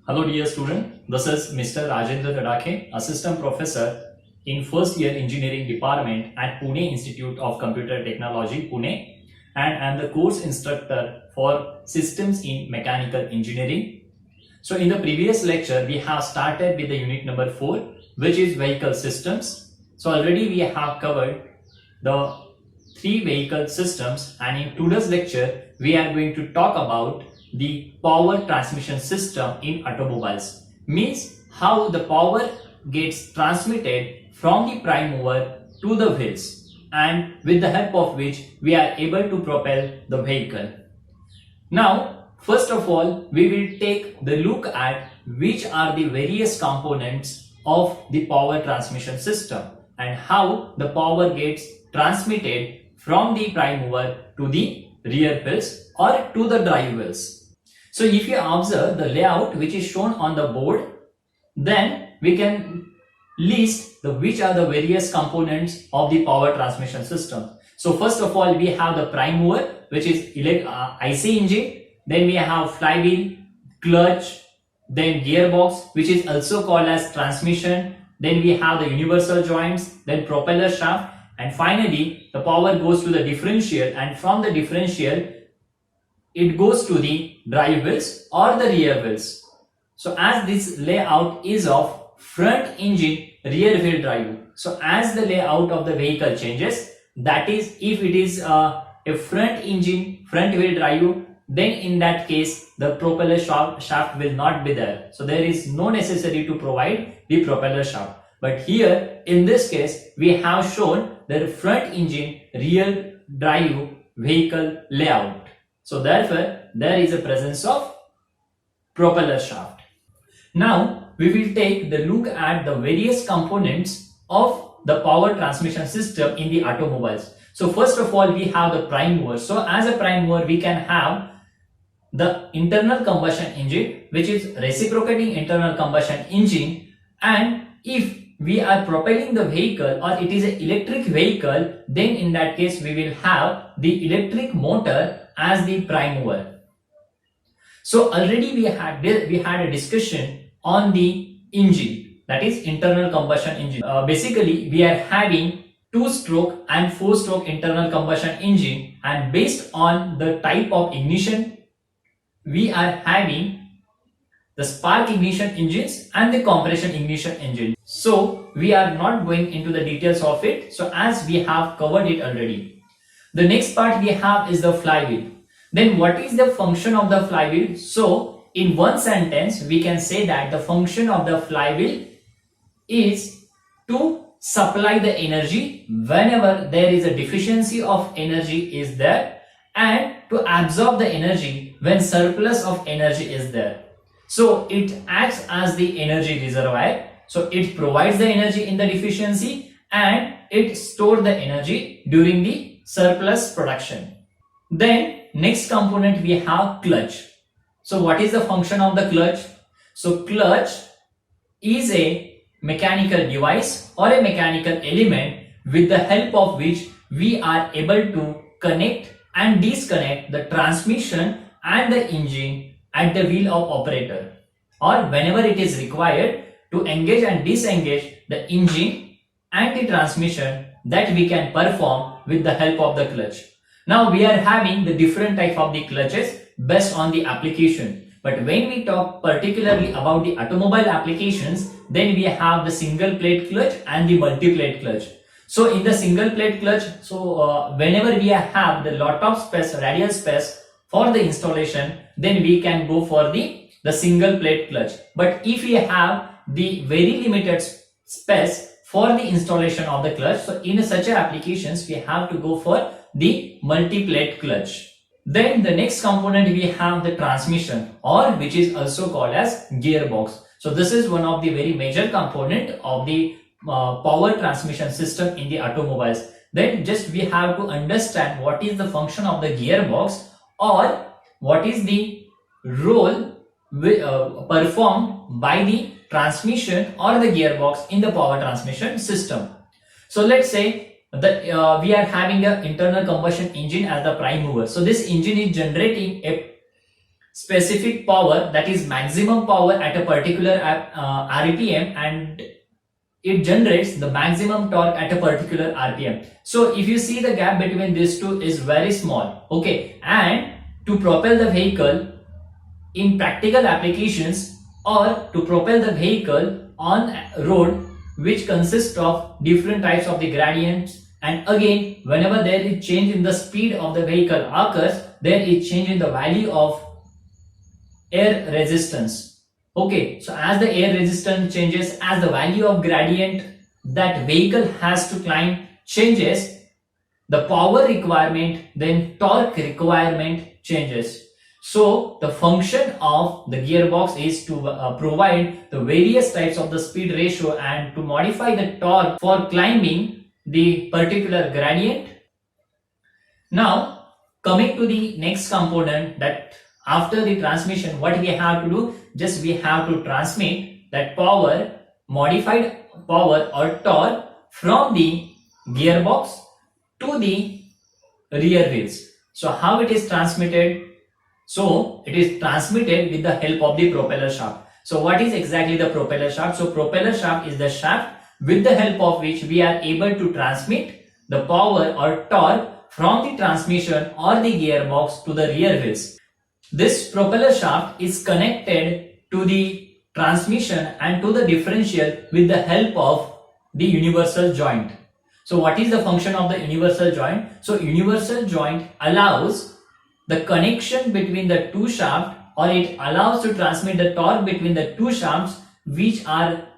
Hello dear student, this is Mr. Rajendra Tadake, Assistant Professor in First Year Engineering Department at Pune Institute of Computer Technology, Pune, and I am the course instructor for Systems in Mechanical Engineering. So in the previous lecture, we have started with the unit number 4, which is Vehicle Systems. So already we have covered the 3 vehicle systems, and in today's lecture, we are going to talk about the power transmission system in automobiles. Means how the power gets transmitted from the prime mover to the wheels, and with the help of which we are able to propel the vehicle. Now, first of all, we will take the look at which are the various components of the power transmission system and how the power gets transmitted from the prime mover to the rear wheels or to the drive wheels. So if you observe the layout which is shown on the board, then we can list which are the various components of the power transmission system. So first of all, we have the prime mover, which is IC engine. Then we have flywheel, clutch, then gearbox, which is also called as transmission. Then we have the universal joints, then propeller shaft, and finally the power goes to the differential, and from the differential it goes to the drive wheels or the rear wheels. So as this layout is of front engine rear wheel drive, so as the layout of the vehicle changes, that is, if it is a front engine front wheel drive, then in that case the propeller shaft will not be there. So there is no necessity to provide the propeller shaft. But here in this case we have shown the front engine rear drive vehicle layout. So therefore there is a presence of propeller shaft. Now we will take the look at the various components of the power transmission system in the automobiles. So first of all, we have the prime mover. So as a prime mover, we can have the internal combustion engine, which is reciprocating internal combustion engine, and if we are propelling the vehicle or it is an electric vehicle, then in that case we will have the electric motor as the prime mover. So already we had a discussion on the engine, that is internal combustion engine. Basically we are having 2-stroke and 4-stroke internal combustion engine, and based on the type of ignition we are having the spark ignition engines and the compression ignition engine. So we are not going into the details of it, so as we have covered it already. The next part we have is the flywheel. Then what is the function of the flywheel? So in one sentence we can say that the function of the flywheel is to supply the energy whenever there is a deficiency of energy is there, and to absorb the energy when surplus of energy is there. So it acts as the energy reservoir. So it provides the energy in the deficiency and it stores the energy during the surplus production. Then next component we have clutch. So what is the function of the clutch? So clutch is a mechanical device or a mechanical element with the help of which we are able to connect and disconnect the transmission and the engine at the wheel of operator, or whenever it is required to engage and disengage the engine and the transmission, that we can perform with the help of the clutch. Now we are having the different type of the clutches based on the application, but when we talk particularly about the automobile applications, then we have the single plate clutch and the multi plate clutch. So in the single plate clutch, so whenever we have the lot of space, radial space for the installation, then we can go for the single plate clutch. But if we have the very limited space for the installation of the clutch, so in such applications we have to go for the multi-plate clutch. Then the next component we have the transmission, or which is also called as gearbox. So this is one of the very major component of the power transmission system in the automobiles. Then just we have to understand what is the function of the gearbox, or what is the role performed by the transmission or the gearbox in the power transmission system. So let's say that we are having an internal combustion engine as the prime mover. So this engine is generating a specific power, that is maximum power at a particular RPM, and it generates the maximum torque at a particular RPM. So if you see, the gap between these two is very small. Okay, and to propel the vehicle in practical applications, or to propel the vehicle on a road which consists of different types of the gradients, and again whenever there is change in the speed of the vehicle occurs, there is change in the value of air resistance. Okay, so as the air resistance changes, as the value of gradient that vehicle has to climb changes, the power requirement, then torque requirement changes. So the function of the gearbox is to provide the various types of the speed ratio and to modify the torque for climbing the particular gradient. Now coming to the next component, that after the transmission, what we have to do, just we have to transmit that power, modified power or torque from the gearbox to the rear wheels. So how it is transmitted? So it is transmitted with the help of the propeller shaft. So what is exactly the propeller shaft? So propeller shaft is the shaft with the help of which we are able to transmit the power or torque from the transmission or the gearbox to the rear wheels. This propeller shaft is connected to the transmission and to the differential with the help of the universal joint. So what is the function of the universal joint? So universal joint allows the connection between the two shafts, or it allows to transmit the torque between the two shafts which are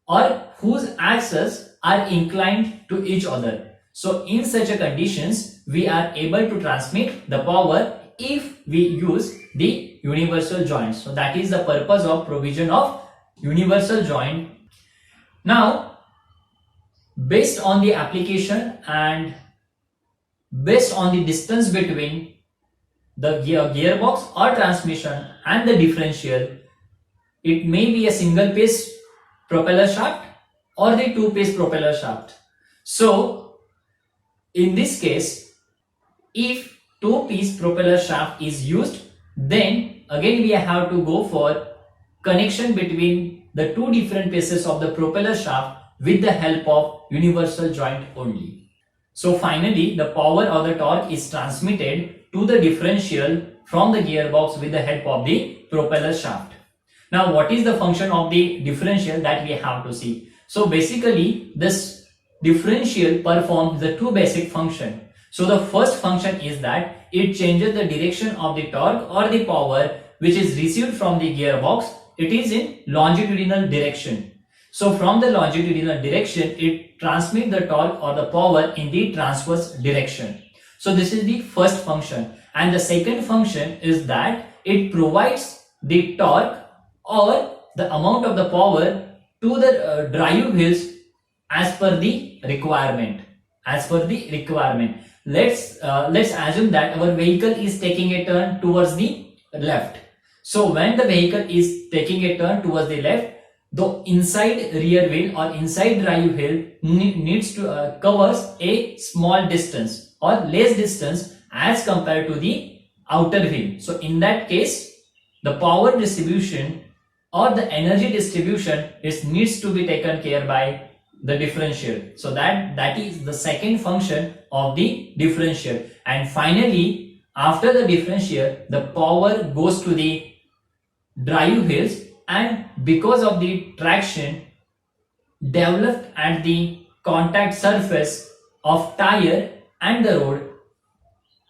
or whose axes are inclined to each other. So in such a conditions, we are able to transmit the power if we use the universal joint. So that is the purpose of provision of universal joint. Now, based on the application and based on the distance between the gearbox or transmission and the differential, it may be a single piece propeller shaft or the two piece propeller shaft. So in this case, if two piece propeller shaft is used, then again we have to go for connection between the two different pieces of the propeller shaft with the help of universal joint only. So finally the power or the torque is transmitted to the differential from the gearbox with the help of the propeller shaft. Now what is the function of the differential that we have to see? So basically this differential performs the two basic functions. So the first function is that it changes the direction of the torque or the power which is received from the gearbox. It is in longitudinal direction. So from the longitudinal direction, it transmits the torque or the power in the transverse direction. So this is the first function. And the second function is that it provides the torque or the amount of the power to the drive wheels as per the requirement. Let's assume that our vehicle is taking a turn towards the left. So when the vehicle is taking a turn towards the left, the inside rear wheel or inside drive wheel needs to covers a small distance or less distance as compared to the outer wheel. So in that case, the power distribution or the energy distribution needs to be taken care by the differential. So that is the second function of the differential. And finally, after the differential, the power goes to the drive wheels, and because of the traction developed at the contact surface of tire and the road,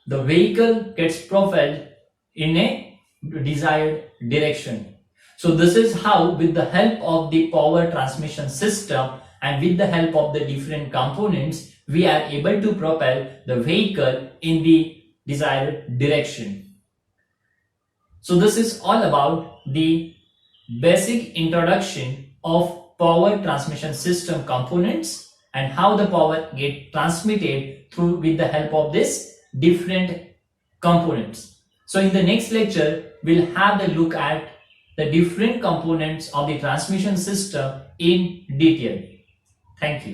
the vehicle gets propelled in a desired direction. So this is how, with the help of the power transmission system and with the help of the different components, we are able to propel the vehicle in the desired direction. So this is all about the basic introduction of power transmission system components and how the power get transmitted through with the help of this different components. So in the next lecture, we'll have a look at the different components of the transmission system in detail. Thank you.